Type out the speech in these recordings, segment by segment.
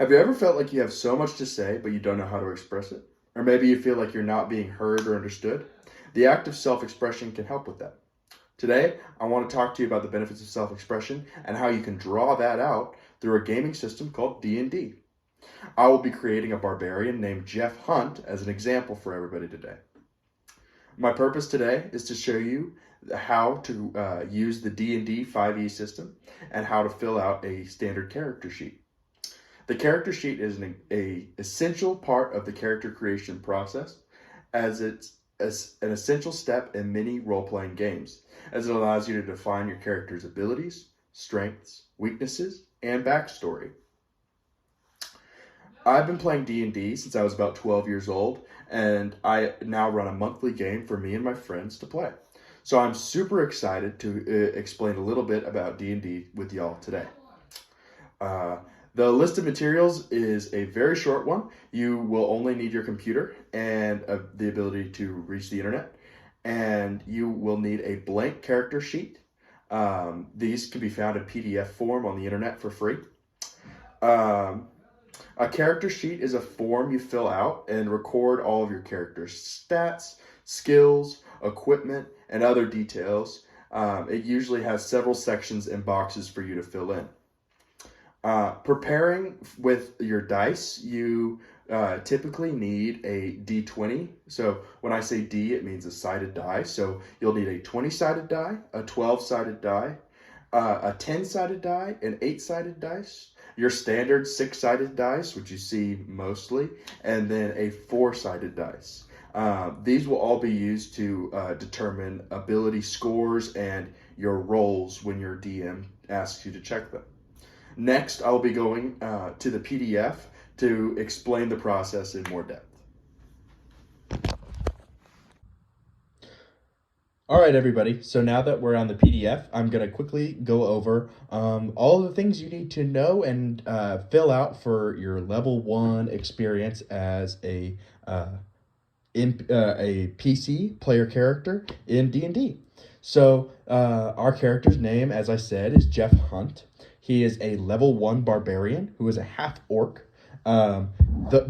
Have you ever felt like you have so much to say, but you don't know how to express it? Or maybe you feel like you're not being heard or understood? The act of self expression can help with that. Today, I want to talk to you about the benefits of self expression and how you can draw that out through a gaming system called D&D. I will be creating a barbarian named Jeff Hunt as an example for everybody today. My purpose today is to show you how to use the D&D 5e system and how to fill out a standard character sheet. The character sheet is a essential part of the character creation process, as it's an essential step in many role-playing games, as it allows you to define your character's abilities, strengths, weaknesses, and backstory. I've been playing D&D since I was about 12 years old, and I now run a monthly game for me and my friends to play. So I'm super excited to explain a little bit about D&D with y'all today. Uh, the list of materials is a very short one. You will only need your computer and the ability to reach the internet. And you will need a blank character sheet. These can be found in PDF form on the internet for free. Um, a character sheet is a form you fill out and record all of your character's stats, skills, equipment, and other details. It usually has several sections and boxes for you to fill in. Preparing with your dice, you typically need a D20. So when I say D, it means a sided die. So you'll need a 20-sided die, a 12-sided die, a 10-sided die, an 8-sided dice, your standard 6-sided dice, which you see mostly, and then a 4-sided dice. These will all be used to determine ability scores and your rolls when your DM asks you to check them. Next, I'll be going to the PDF to explain the process in more depth. All right, everybody. So now that we're on the PDF, I'm going to quickly go over all of the things you need to know and fill out for your level 1 experience as a PC player character in D&D. So our character's name, as I said, is Jeff Hunt. He is a level 1 barbarian who is a half orc.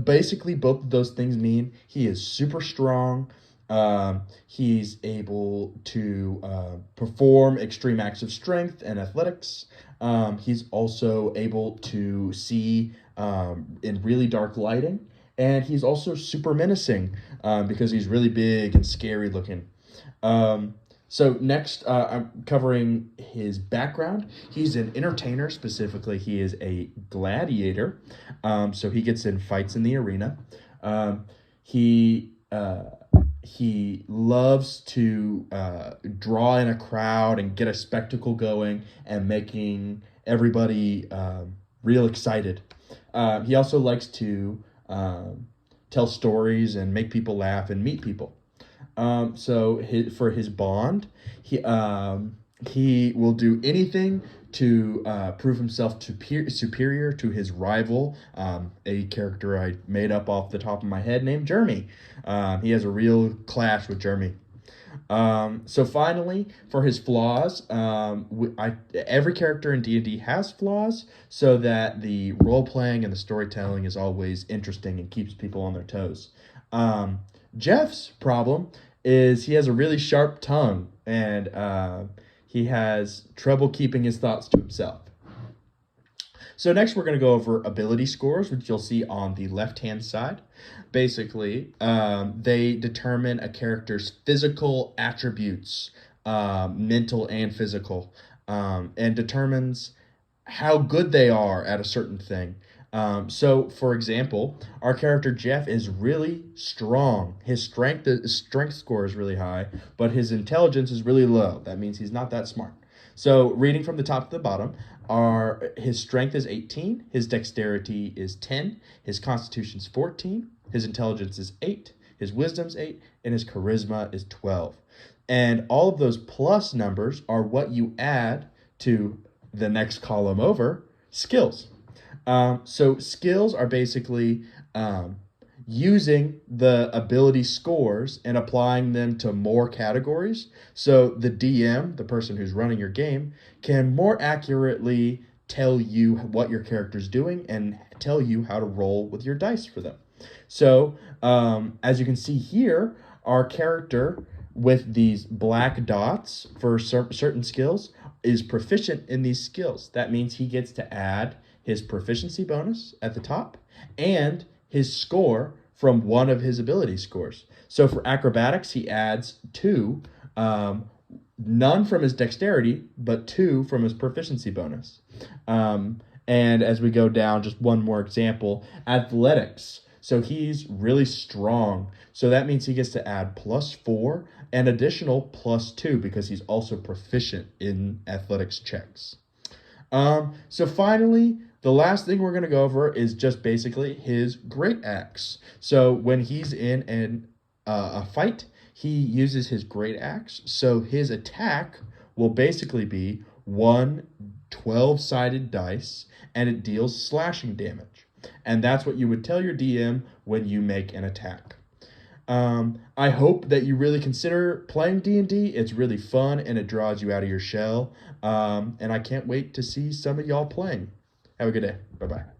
Basically, both of those things mean he is super strong. He's able to perform extreme acts of strength and athletics. He's also able to see in really dark lighting. And he's also super menacing because he's really big and scary looking. So next, I'm covering his background. He's an entertainer. Specifically, he is a gladiator. So he gets in fights in the arena. Um, he uh, he loves to draw in a crowd and get a spectacle going and making everybody real excited. He also likes to tell stories and make people laugh and meet people. For his bond, he will do anything to prove himself superior to his rival, a character I made up off the top of my head named Jeremy. He has a real clash with Jeremy. So finally, for his flaws, every character in D&D has flaws, so that the role playing and the storytelling is always interesting and keeps people on their toes. Um, Jeff's problem is he has a really sharp tongue, and he has trouble keeping his thoughts to himself. So next we're going to go over ability scores, which you'll see on the left-hand side. Basically, they determine a character's physical attributes, mental and physical, and determines how good they are at a certain thing. So, for example, our character Jeff is really strong. His strength score is really high, but his intelligence is really low. That means he's not that smart. So, reading from the top to the bottom, his strength is 18, his dexterity is 10, his constitution is 14, his intelligence is 8, his wisdom's 8, and his charisma is 12. And all of those plus numbers are what you add to the next column over, skills. So skills are basically using the ability scores and applying them to more categories. So the DM, the person who's running your game, can more accurately tell you what your character's doing and tell you how to roll with your dice for them. So, as you can see here, our character with these black dots for certain skills is proficient in these skills. That means he gets to add his proficiency bonus at the top and his score from one of his ability scores. So for acrobatics, he adds 2, none from his dexterity, but 2 from his proficiency bonus. And as we go down, just one more example, athletics. So he's really strong. So that means he gets to add +4 and additional +2 because he's also proficient in athletics checks. So finally, the last thing we're going to go over is just basically his great axe. So when he's in a fight, he uses his great axe. So his attack will basically be 1 12-sided dice, and it deals slashing damage. And that's what you would tell your DM when you make an attack. I hope that you really consider playing D&D. It's really fun, and it draws you out of your shell. And I can't wait to see some of y'all playing. Have a good day. Bye-bye.